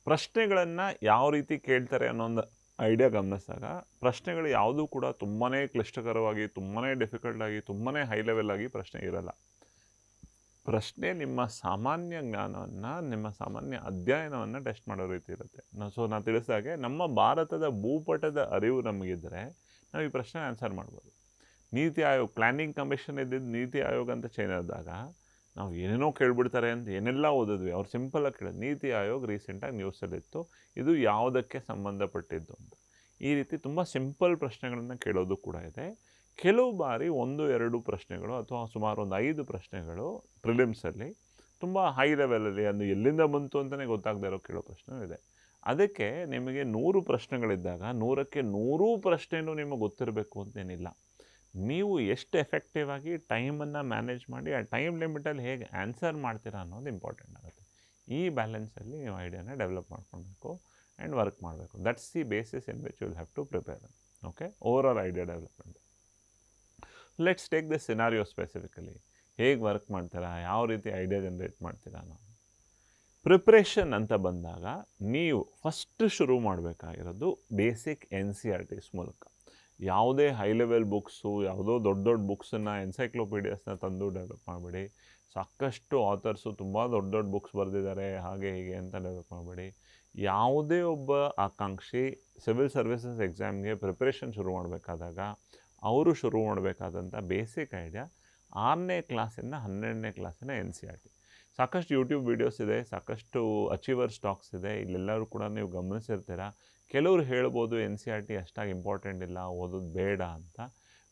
ಪ್ರಶ್ನೆಗಳನ್ನು ಯಾವ ರೀತಿ ಕೇಳ್ತಾರೆ ಅನ್ನೋ ಒಂದು ಐಡಿಯಾ ಗಮನಿಸಿದಾಗ ಪ್ರಶ್ನೆಗಳು ಯಾವುದೂ ಕೂಡ ತುಂಬಾ ಕ್ಲಿಷ್ಟಕರವಾಗಿ, ತುಂಬಾ ಡಿಫಿಕಲ್ಟ್ ಆಗಿ, ತುಂಬಾ ಹೈ ಲೆವೆಲ್ ಆಗಿ ಪ್ರಶ್ನೆ ಇರಲ್ಲ. ಪ್ರಶ್ನೆ ನಿಮ್ಮ ಸಾಮಾನ್ಯ ಜ್ಞಾನವನ್ನು, ನಿಮ್ಮ ಸಾಮಾನ್ಯ ಅಧ್ಯಯನವನ್ನು ಟೆಸ್ಟ್ ಮಾಡೋ ರೀತಿ ಇರುತ್ತೆ. ನಾನು ತಿಳಿಸಿದಾಗೆ ನಮ್ಮ ಭಾರತದ ಭೂಪಟದ ಅರಿವು ನಮಗಿದ್ದರೆ ನಾವು ಈ ಪ್ರಶ್ನೆ ಆನ್ಸರ್ ಮಾಡ್ಬೋದು. ನೀತಿ ಆಯೋಗ್, ಪ್ಲ್ಯಾನಿಂಗ್ ಕಮಿಷನ್ ಇದ್ದಿದ್ದು ನೀತಿ ಆಯೋಗ್ ಅಂತ ಚೇಂಜ್ ಆದಾಗ ನಾವು ಏನೇನೋ ಕೇಳ್ಬಿಡ್ತಾರೆ ಅಂತ ಏನೆಲ್ಲ ಓದಿದ್ವಿ. ಅವ್ರು ಸಿಂಪಲಾಗಿ ಕೇಳೋದು, ನೀತಿ ಆಯೋಗ್ ರೀಸೆಂಟಾಗಿ ನ್ಯೂಸಲ್ಲಿತ್ತು, ಇದು ಯಾವುದಕ್ಕೆ ಸಂಬಂಧಪಟ್ಟಿದ್ದು ಅಂತ. ಈ ರೀತಿ ತುಂಬ ಸಿಂಪಲ್ ಪ್ರಶ್ನೆಗಳನ್ನು ಕೇಳೋದು ಕೂಡ ಇದೆ. ಕೆಲವು ಬಾರಿ 1-2 ಪ್ರಶ್ನೆಗಳು ಅಥವಾ ಸುಮಾರು ಒಂದು 5 ಪ್ರಶ್ನೆಗಳು ಪ್ರಿಲಿಮ್ಸಲ್ಲಿ ತುಂಬ ಹೈ ಲೆವೆಲಲ್ಲಿ, ಅದು ಎಲ್ಲಿಂದ ಬಂತು ಅಂತಲೇ ಗೊತ್ತಾಗದೇ ಇರೋ ಕೇಳೋ ಪ್ರಶ್ನೆ ಇದೆ. ಅದಕ್ಕೆ ನಿಮಗೆ 100 ಪ್ರಶ್ನೆಗಳಿದ್ದಾಗ 100ಕ್ಕೆ 100 ಪ್ರಶ್ನೆನೂ ನಿಮಗೆ ಗೊತ್ತಿರಬೇಕು ಅಂತೇನಿಲ್ಲ. ನೀವು ಎಷ್ಟು ಎಫೆಕ್ಟಿವ್ ಆಗಿ ಟೈಮನ್ನು ಮ್ಯಾನೇಜ್ ಮಾಡಿ ಆ ಟೈಮ್ ಲಿಮಿಟಲ್ಲಿ ಹೇಗೆ ಆನ್ಸರ್ ಮಾಡ್ತೀರಾ ಅನ್ನೋದು ಇಂಪಾರ್ಟೆಂಟ್ ಆಗುತ್ತೆ. ಈ ಬ್ಯಾಲೆನ್ಸಲ್ಲಿ ನೀವು ಐಡಿಯಾನ ಡೆವಲಪ್ ಮಾಡ್ಕೊಳ್ಬೇಕು ಆ್ಯಂಡ್ ವರ್ಕ್ ಮಾಡಬೇಕು. That's the basis in which you will have to prepare. Okay, overall idea development. Let's take this scenario specifically. ಹೇಗೆ ವರ್ಕ್ ಮಾಡ್ತೀರಾ, ಯಾವ ರೀತಿ ಐಡಿಯಾ ಜನ್ರೇಟ್ ಮಾಡ್ತೀರಾ ನಾವು. ಪ್ರಿಪ್ರೇಷನ್ ಅಂತ ಬಂದಾಗ ನೀವು ಫಸ್ಟ್ ಶುರು ಮಾಡಬೇಕಾಗಿರೋದು ಬೇಸಿಕ್ NCERTs ಮೂಲಕ. ಯಾವುದೇ ಹೈ ಲೆವೆಲ್ ಬುಕ್ಸು, ಯಾವುದೋ ದೊಡ್ಡ ದೊಡ್ಡ ಬುಕ್ಸನ್ನು, ಎನ್ಸೈಕ್ಲೋಪೀಡಿಯಾಸ್ನ ತಂದು ಡೆವಲಪ್ ಮಾಡಬೇಡಿ. ಸಾಕಷ್ಟು ಆಥರ್ಸು ತುಂಬ ದೊಡ್ಡ ದೊಡ್ಡ ಬುಕ್ಸ್ ಬರೆದಿದ್ದಾರೆ ಹಾಗೆ ಹೀಗೆ ಅಂತ ಡೆವಲಪ್ ಮಾಡಬೇಡಿ. ಯಾವುದೇ ಒಬ್ಬ ಆಕಾಂಕ್ಷಿ ಸಿವಿಲ್ ಸರ್ವಿಸಸ್ ಎಕ್ಸಾಮ್ಗೆ ಪ್ರಿಪ್ರೇಷನ್ ಶುರು ಮಾಡಬೇಕಾದಾಗ ಅವರು ಶುರು ಮಾಡಬೇಕಾದಂಥ ಬೇಸಿಕ್ ಐಡಿಯಾ 6ನೇ ಕ್ಲಾಸಿಂದ 12ನೇ ಕ್ಲಾಸಿನ NCERT. ಸಾಕಷ್ಟು ಯೂಟ್ಯೂಬ್ ವೀಡಿಯೋಸ್ ಇದೆ, ಸಾಕಷ್ಟು ಅಚೀವರ್ ಸ್ಟಾಕ್ಸ್ ಇದೆ. ಇಲ್ಲೆಲ್ಲರೂ ಕೂಡ ನೀವು ಗಮನಿಸಿರ್ತೀರ. ಕೆಲವರು ಹೇಳ್ಬೋದು NCERT ಅಷ್ಟಾಗಿ ಇಂಪಾರ್ಟೆಂಟ್ ಇಲ್ಲ, ಓದೋದು ಬೇಡ ಅಂತ.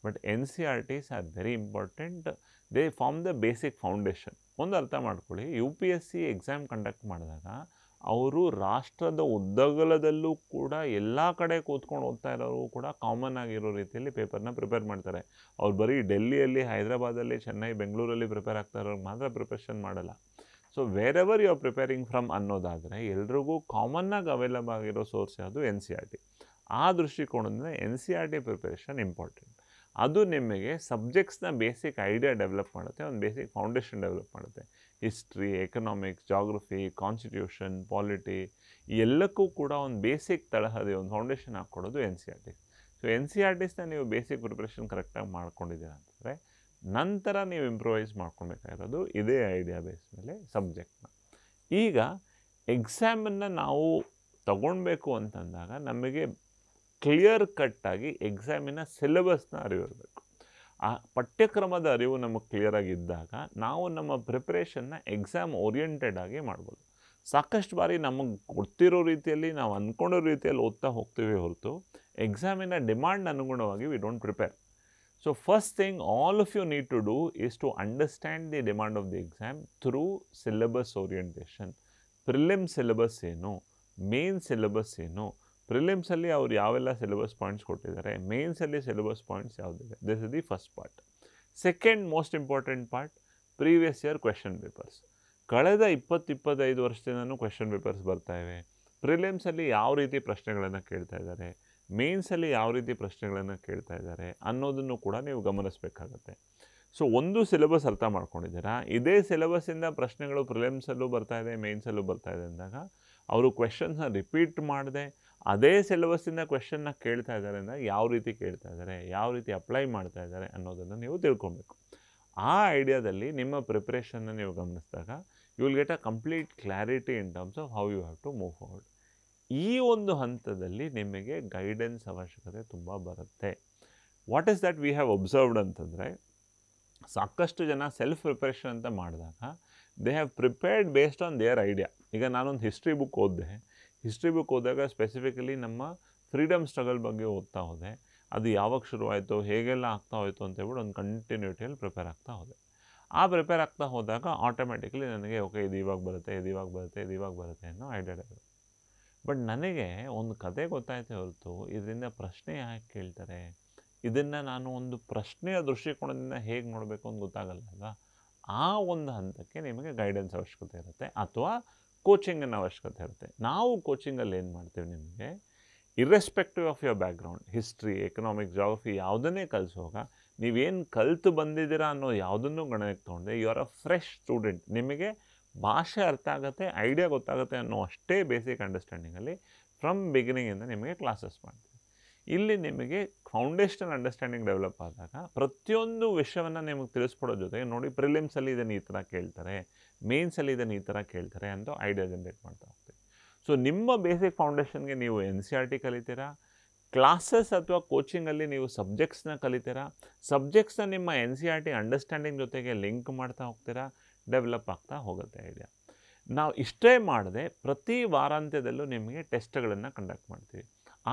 But NCERTs are very important. They form the basic foundation. ಒಂದು ಅರ್ಥ ಮಾಡ್ಕೊಳ್ಳಿ, UPSC ಎಕ್ಸಾಮ್ ಕಂಡಕ್ಟ್ ಮಾಡಿದಾಗ ಅವರು ರಾಷ್ಟ್ರದ ಉದ್ದಗಲದಲ್ಲೂ ಕೂಡ ಎಲ್ಲ ಕಡೆ ಕೂತ್ಕೊಂಡು ಓದ್ತಾ ಇರೋರು ಕೂಡ ಕಾಮನ್ ಆಗಿರೋ ರೀತಿಯಲ್ಲಿ ಪೇಪರ್ನ ಪ್ರಿಪೇರ್ ಮಾಡ್ತಾರೆ. ಅವ್ರು ಬರೀ ಡೆಲ್ಲಿಯಲ್ಲಿ, ಹೈದರಾಬಾದಲ್ಲಿ, ಚೆನ್ನೈ, ಬೆಂಗಳೂರಲ್ಲಿ ಪ್ರಿಪೇರ್ ಆಗ್ತಾ ಇರೋರು ಮಾತ್ರ ಪ್ರಿಪ್ರೇಷನ್ ಮಾಡಲ್ಲ. So wherever you are preparing from ಅನ್ನೋದಾದರೆ ಎಲ್ರಿಗೂ ಕಾಮನ್ನಾಗಿ ಅವೈಲಬಲ್ ಆಗಿರೋ ಸೋರ್ಸ್ ಯಾವುದು NCERT. ಆ ದೃಷ್ಟಿಕೋನದಿಂದ NCERT ಪ್ರಿಪರೇಷನ್ ಇಂಪಾರ್ಟೆಂಟ್. ಅದು ನಿಮಗೆ ಸಬ್ಜೆಕ್ಟ್ಸ್ನ ಬೇಸಿಕ್ ಐಡಿಯಾ ಡೆವಲಪ್ ಮಾಡುತ್ತೆ, ಒಂದು ಬೇಸಿಕ್ ಫೌಂಡೇಶನ್ ಡೆವಲಪ್ ಮಾಡುತ್ತೆ. History, economics, geography, constitution, polity, ಎಲ್ಲಕ್ಕೂ ಕೂಡ ಒಂದು ಬೇಸಿಕ್ ತಳಹದಿ, ಒಂದು ಫೌಂಡೇಶನ್ ಹಾಕ್ಕೊಡೋದು NCERT. ಸೊ NCERTsನ ನೀವು ಬೇಸಿಕ್ ಪ್ರಿಪ್ರೇಷನ್ ಕರೆಕ್ಟಾಗಿ ಮಾಡ್ಕೊಂಡಿದ್ದೀರಾ ಅಂತಂದರೆ ನಂತರ ನೀವು ಇಂಪ್ರೂವೈಸ್ ಮಾಡ್ಕೊಬೇಕಾಗಿರೋದು ಇದೇ ಐಡಿಯಾ ಬೇಸ್ ಮೇಲೆ ಸಬ್ಜೆಕ್ಟ್ನ. ಈಗ ಎಕ್ಸಾಮನ್ನು ನಾವು ತಗೊಳ್ಬೇಕು ಅಂತಂದಾಗ ನಮಗೆ ಕ್ಲಿಯರ್ ಕಟ್ಟಾಗಿ ಎಕ್ಸಾಮಿನ ಸಿಲೆಬಸ್ನ ಅರಿವು ಇರಬೇಕು. ಆ ಪಠ್ಯಕ್ರಮದ ಅರಿವು ನಮಗೆ ಕ್ಲಿಯರಾಗಿದ್ದಾಗ ನಾವು ನಮ್ಮ ಪ್ರಿಪ್ರೇಷನ್ನ ಎಕ್ಸಾಮ್ ಓರಿಯೆಂಟೆಡ್ ಆಗಿ ಮಾಡ್ಬೋದು. ಸಾಕಷ್ಟು ಬಾರಿ ನಮಗೆ ಗೊತ್ತಿರೋ ರೀತಿಯಲ್ಲಿ, ನಾವು ಅಂದ್ಕೊಂಡಿರೋ ರೀತಿಯಲ್ಲಿ ಓದ್ತಾ ಹೋಗ್ತೀವಿ ಹೊರತು ಎಕ್ಸಾಮಿನ ಡಿಮಾಂಡ್ ಅನುಗುಣವಾಗಿ we don't prepare. So first thing all of you need to do is to understand the demand of the exam through syllabus orientation. Prelim syllabus ಏನು, ಮೇನ್ ಸಿಲೆಬಸ್ ಏನು, ಪ್ರಿಲಿಮ್ಸಲ್ಲಿ ಅವ್ರು ಯಾವೆಲ್ಲ ಸಿಲೆಬಸ್ ಪಾಯಿಂಟ್ಸ್ ಕೊಟ್ಟಿದ್ದಾರೆ, ಮೇನ್ಸಲ್ಲಿ ಸಿಲೆಬಸ್ ಪಾಯಿಂಟ್ಸ್ ಯಾವುದಿದೆ. This is the first part. Second most important part, previous year question papers. ಕಳೆದ 20-25 ವರ್ಷದಿಂದನೂ question papers ಬರ್ತಾ ಇವೆ. ಪ್ರಿಲಿಮ್ಸಲ್ಲಿ ಯಾವ ರೀತಿ ಪ್ರಶ್ನೆಗಳನ್ನು ಕೇಳ್ತಾ ಇದ್ದಾರೆ, ಮೇನ್ಸಲ್ಲಿ ಯಾವ ರೀತಿ ಪ್ರಶ್ನೆಗಳನ್ನು ಕೇಳ್ತಾ ಇದ್ದಾರೆ ಅನ್ನೋದನ್ನು ಕೂಡ ನೀವು ಗಮನಿಸಬೇಕಾಗತ್ತೆ. ಸೊ ಒಂದು ಸಿಲೆಬಸ್ ಅರ್ಥ ಮಾಡ್ಕೊಂಡಿದ್ದೀರಾ, ಇದೇ ಸಿಲೆಬಸ್ಸಿಂದ ಪ್ರಶ್ನೆಗಳು ಪ್ರಿಲಿಮ್ಸಲ್ಲೂ ಬರ್ತಾ ಇದೆ, ಮೇನ್ಸಲ್ಲೂ ಬರ್ತಾ ಇದೆ ಅಂದಾಗ ಅವರು ಕ್ವೆಶನ್ಸ್ನ ರಿಪೀಟ್ ಮಾಡದೆ ಅದೇ ಸಿಲೆಬಸ್ಸಿಂದ ಕ್ವೆಶನ್ನ ಕೇಳ್ತಾ ಇದ್ದಾರೆ ಅಂದಾಗ ಯಾವ ರೀತಿ ಕೇಳ್ತಾ ಇದ್ದಾರೆ, ಯಾವ ರೀತಿ ಅಪ್ಲೈ ಮಾಡ್ತಾ ಇದ್ದಾರೆ ಅನ್ನೋದನ್ನು ನೀವು ತಿಳ್ಕೊಬೇಕು. ಆ ಐಡಿಯಾದಲ್ಲಿ ನಿಮ್ಮ ಪ್ರಿಪ್ರೇಷನ್ನ ನೀವು ಗಮನಿಸಿದಾಗ you will get a complete clarity in terms of how you have to move forward. ಈ ಒಂದು ಹಂತದಲ್ಲಿ ನಿಮಗೆ ಗೈಡೆನ್ಸ್ ಅವಶ್ಯಕತೆ ತುಂಬ ಬರುತ್ತೆ. What is that we have observed ಅಂತಂದರೆ, ಸಾಕಷ್ಟು ಜನ ಸೆಲ್ಫ್ ಪ್ರಿಪ್ರೇಷನ್ ಅಂತ ಮಾಡಿದಾಗ they have prepared based on their idea. ಈಗ ನಾನೊಂದು ಹಿಸ್ಟ್ರಿ ಬುಕ್ ಓದಿದೆ. ಹಿಸ್ಟ್ರಿ ಬುಕ್ ಓದಿದಾಗ ಸ್ಪೆಸಿಫಿಕಲಿ ನಮ್ಮ ಫ್ರೀಡಮ್ ಸ್ಟ್ರಗಲ್ ಬಗ್ಗೆ ಓದ್ತಾ ಹೋದೆ. ಅದು ಯಾವಾಗ ಶುರುವಾಯಿತು, ಹೇಗೆಲ್ಲ ಆಗ್ತಾ ಹೋಯಿತು ಅಂತ ಹೇಳ್ಬಿಟ್ಟು ಒಂದು ಕಂಟಿನ್ಯೂಟಿಯಲ್ಲಿ ಪ್ರಿಪೇರ್ ಆಗ್ತಾ ಹೋದೆ. ಆ ಪ್ರಿಪೇರ್ ಆಗ್ತಾ ಹೋದಾಗ ಆಟೋಮೆಟಿಕಲಿ ನನಗೆ ಓಕೆ ಇದು ಇವಾಗ ಬರುತ್ತೆ, ಇದು ಇವಾಗ ಬರುತ್ತೆ, ಇದು ಇವಾಗ ಬರುತ್ತೆ ಅನ್ನೋ ಐಡಿಯಾ ಇದೆ. ಬಟ್ ನನಗೆ ಒಂದು ಕತೆ ಗೊತ್ತಾಯ್ತು ಹೊರತು ಇದರಿಂದ ಪ್ರಶ್ನೆ ಯಾಕೆ ಕೇಳ್ತಾರೆ, ಇದನ್ನು ನಾನು ಒಂದು ಪ್ರಶ್ನೆಯ ದೃಷ್ಟಿಕೋನದಿಂದ ಹೇಗೆ ನೋಡಬೇಕು ಅಂತ ಗೊತ್ತಾಗಲ್ಲ ಅಲ್ವಾ. ಆ ಒಂದು ಹಂತಕ್ಕೆ ನಿಮಗೆ ಗೈಡೆನ್ಸ್ ಅವಶ್ಯಕತೆ ಇರುತ್ತೆ ಅಥವಾ ಕೋಚಿಂಗಿನ ಅವಶ್ಯಕತೆ ಇರುತ್ತೆ. ನಾವು ಕೋಚಿಂಗಲ್ಲಿ ಏನು ಮಾಡ್ತೀವಿ, ನಿಮಗೆ irrespective of your background, history, economics, geography ಯಾವುದನ್ನೇ ಕಲಿಸುವಾಗ ನೀವೇನು ಕಲಿತು ಬಂದಿದ್ದೀರಾ ಅನ್ನೋ ಯಾವುದನ್ನು ಗಣನೆಗೆ ತೊಗೊಂಡೆ you are a fresh student. ನಿಮಗೆ ಭಾಷೆ ಅರ್ಥ ಆಗುತ್ತೆ, ಐಡಿಯಾ ಗೊತ್ತಾಗುತ್ತೆ ಅನ್ನೋ ಅಷ್ಟೇ ಬೇಸಿಕ್ ಅಂಡರ್ಸ್ಟ್ಯಾಂಡಿಂಗಲ್ಲಿ ಫ್ರಮ್ ಬಿಗಿನಿಂಗಿಂದ ನಿಮಗೆ ಕ್ಲಾಸಸ್ ಮಾಡ್ತೀವಿ. ಇಲ್ಲಿ ನಿಮಗೆ ಫೌಂಡೇಶನಲ್ ಅಂಡರ್ಸ್ಟ್ಯಾಂಡಿಂಗ್ ಡೆವಲಪ್ ಆದಾಗ ಪ್ರತಿಯೊಂದು ವಿಷಯವನ್ನು ನಿಮಗೆ ತಿಳಿಸ್ಕೊಡೋ ಜೊತೆಗೆ ನೋಡಿ ಪ್ರಿಲಿಮ್ಸಲ್ಲಿ ಇದನ್ನು ಈ ಥರ ಕೇಳ್ತಾರೆ, ಮೇನ್ಸಲ್ಲಿ ಇದನ್ನು ಈ ಥರ ಕೇಳ್ತಾರೆ ಅಂತ ಐಡಿಯಾ ಜನ್ರೇಟ್ ಮಾಡ್ತಾ ಹೋಗ್ತೀವಿ. ಸೊ ನಿಮ್ಮ ಬೇಸಿಕ್ ಫೌಂಡೇಶನ್ಗೆ ನೀವು NCERT ಕಲಿತೀರಾ, ಕ್ಲಾಸಸ್ ಅಥವಾ ಕೋಚಿಂಗಲ್ಲಿ ನೀವು ಸಬ್ಜೆಕ್ಟ್ಸ್ನ ಕಲಿತೀರಾ, ಸಬ್ಜೆಕ್ಟ್ಸ್ನ ನಿಮ್ಮ NCERT ಅಂಡರ್ಸ್ಟ್ಯಾಂಡಿಂಗ್ ಜೊತೆಗೆ ಲಿಂಕ್ ಮಾಡ್ತಾ ಹೋಗ್ತೀರಾ, ಡೆವಲಪ್ ಆಗ್ತಾ ಹೋಗುತ್ತೆ ಐಡಿಯಾ. ನಾವು ಇಷ್ಟೇ ಮಾಡದೆ ಪ್ರತಿ ವಾರಾಂತ್ಯದಲ್ಲೂ ನಿಮಗೆ ಟೆಸ್ಟ್ಗಳನ್ನು ಕಂಡಕ್ಟ್ ಮಾಡ್ತೀವಿ.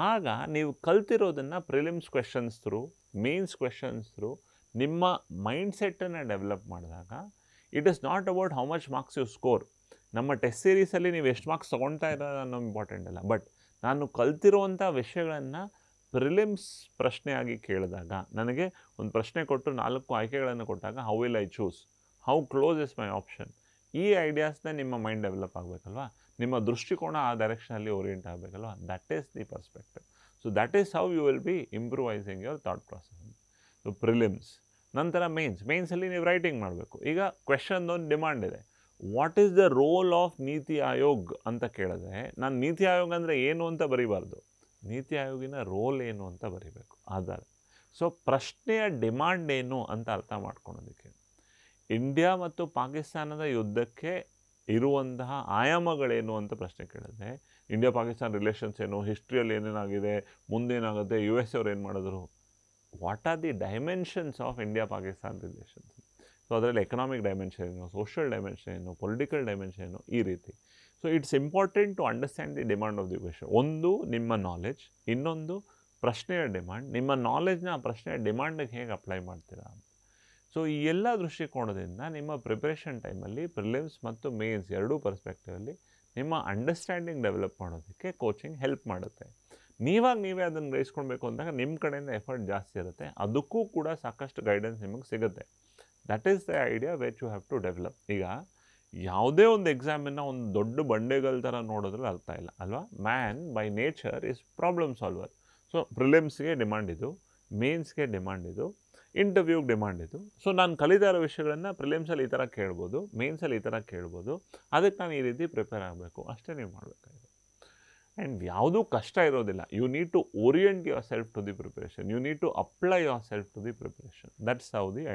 ಆಗ ನೀವು ಕಲ್ತಿರೋದನ್ನು prelims questions through, mains questions through ನಿಮ್ಮ ಮೈಂಡ್ಸೆಟ್ಟನ್ನು ಡೆವಲಪ್ ಮಾಡಿದಾಗ it is not about how much marks you score. ನಮ್ಮ ಟೆಸ್ಟ್ ಸೀರೀಸಲ್ಲಿ ನೀವು ಎಷ್ಟು ಮಾರ್ಕ್ಸ್ ತೊಗೊಳ್ತಾ ಇರೋದು ಅನ್ನೋ ಇಂಪಾರ್ಟೆಂಟ್ ಅಲ್ಲ, ಬಟ್ ನಾನು ಕಲ್ತಿರುವಂಥ ವಿಷಯಗಳನ್ನು ಪ್ರಿಲಿಮ್ಸ್ ಪ್ರಶ್ನೆಯಾಗಿ ಕೇಳಿದಾಗ, ನನಗೆ ಒಂದು ಪ್ರಶ್ನೆ ಕೊಟ್ಟು 4 ಆಯ್ಕೆಗಳನ್ನು ಕೊಟ್ಟಾಗ how will I choose, how close is my option, ಈ ಐಡಿಯಾಸ್ನ ನಿಮ್ಮ ಮೈಂಡ್ ಡೆವಲಪ್ ಆಗಬೇಕಲ್ವಾ, ನಿಮ್ಮ ದೃಷ್ಟಿಕೋನ ಆ ಡೈರೆಕ್ಷನಲ್ಲಿ ಓರಿಯೆಂಟ್ ಆಗಬೇಕಲ್ವಾ. That is the perspective. So that is how you will be improvising your thought process. So prelims ನಂತರ ಮೇನ್ಸಲ್ಲಿ ನೀವು ರೈಟಿಂಗ್ ಮಾಡಬೇಕು. ಈಗ ಕ್ವೆಶನ್ ಒಂದು ಡಿಮಾಂಡ್ ಇದೆ, what is the role of ನೀತಿ ಆಯೋಗ್ ಅಂತ ಕೇಳಿದ್ರೆ ನಾನು ನೀತಿ ಆಯೋಗ ಅಂದರೆ ಏನು ಅಂತ ಬರೀಬಾರ್ದು, ನೀತಿ ಆಯೋಗಿನ ರೋಲ್ ಏನು ಅಂತ ಬರೀಬೇಕು ಆಧಾರ. ಸೊ ಪ್ರಶ್ನೆಯ ಡಿಮಾಂಡ್ ಏನು ಅಂತ ಅರ್ಥ ಮಾಡ್ಕೊಳೋದಕ್ಕೆ, ಇಂಡಿಯಾ ಮತ್ತು ಪಾಕಿಸ್ತಾನದ ಯುದ್ಧಕ್ಕೆ ಇರುವಂತಹ ಆಯಾಮಗಳೇನು ಅಂತ ಪ್ರಶ್ನೆ ಕೇಳಿದ್ರೆ, ಇಂಡಿಯಾ ಪಾಕಿಸ್ತಾನ ರಿಲೇಷನ್ಸ್ ಏನು, ಹಿಸ್ಟ್ರಿಯಲ್ಲಿ ಏನೇನಾಗಿದೆ, ಮುಂದೇನಾಗುತ್ತೆ, US ಅವ್ರು ಏನು ಮಾಡಿದ್ರು, what are the dimensions of India Pakistan relations. So ಅದರಲ್ಲಿ ಎಕನಾಮಿಕ್ ಡೈಮೆನ್ಷನ್ ಏನು, ಸೋಷಿಯಲ್ ಡೈಮೆನ್ಷನ್ ಏನು, ಪೊಲಿಟಿಕಲ್ ಡೈಮೆನ್ಷನ್ ಏನು, ಈ ರೀತಿ. So it's important to understand the demand of the question. ಒಂದು ನಿಮ್ಮ ನಾಲೆಡ್ಜ್, ಇನ್ನೊಂದು ಪ್ರಶ್ನೆಯ ಡಿಮಾಂಡ್. ನಿಮ್ಮ ನಾಲೆಡ್ಜ್ನ ಆ ಪ್ರಶ್ನೆಯ ಡಿಮಾಂಡಿಗೆ ಹೇಗೆ ಅಪ್ಲೈ ಮಾಡ್ತೀರಾ. ಸೊ ಈ ಎಲ್ಲ ದೃಷ್ಟಿಕೋನದಿಂದ ನಿಮ್ಮ ಪ್ರಿಪ್ರೇಷನ್ ಟೈಮಲ್ಲಿ ಪ್ರಿಲಿಮ್ಸ್ ಮತ್ತು ಮೇನ್ಸ್ ಎರಡೂ ಪರ್ಸ್ಪೆಕ್ಟಿವಲ್ಲಿ ನಿಮ್ಮ ಅಂಡರ್ಸ್ಟ್ಯಾಂಡಿಂಗ್ ಡೆವಲಪ್ ಮಾಡೋದಕ್ಕೆ ಕೋಚಿಂಗ್ ಹೆಲ್ಪ್ ಮಾಡುತ್ತೆ. ನೀವೇ ಅದನ್ನು ಗ್ರಹಿಸ್ಕೊಳ್ಬೇಕು ಅಂದಾಗ ನಿಮ್ಮ ಕಡೆಯಿಂದ ಎಫರ್ಟ್ ಜಾಸ್ತಿ ಇರುತ್ತೆ, ಅದಕ್ಕೂ ಕೂಡ ಸಾಕಷ್ಟು ಗೈಡೆನ್ಸ್ ನಿಮಗೆ ಸಿಗುತ್ತೆ. That is the idea which you have to develop. ಈಗ ಯಾವುದೇ ಒಂದು ಎಕ್ಸಾಮನ್ನು ಒಂದು ದೊಡ್ಡ ಬಂಡೆಗಳ ಥರ ನೋಡೋದ್ರಲ್ಲಿ ಅರ್ಥ ಇಲ್ಲ ಅಲ್ವಾ. Man by nature is problem solver. So ಪ್ರಿಲಿಮ್ಸ್ಗೆ ಡಿಮಾಂಡ್ ಇದು, ಮೇನ್ಸ್ಗೆ ಡಿಮಾಂಡ್ ಇದು, ಇಂಟರ್ವ್ಯೂಗೆ ಡಿಮಾಂಡ್ ಇದು. ಸೊ ನಾನು ಕಲಿತಾ ಇರೋ ವಿಷಯಗಳನ್ನು ಪ್ರಿಲಿಮ್ಸಲ್ಲಿ ಈ ಥರ ಕೇಳ್ಬೋದು, ಮೇನ್ಸಲ್ಲಿ ಈ ಥರ ಕೇಳ್ಬೋದು, ಅದಕ್ಕೆ ನಾನು ಈ ರೀತಿ ಪ್ರಿಪೇರ್ ಆಗಬೇಕು, ಅಷ್ಟೇ ನೀವು ಮಾಡಬೇಕಾಗಿದೆ. ಆ್ಯಂಡ್ ಯಾವುದೂ ಕಷ್ಟ ಇರೋದಿಲ್ಲ. You need to orient yourself to the preparation, you need to apply yourself to the preparation. That's how the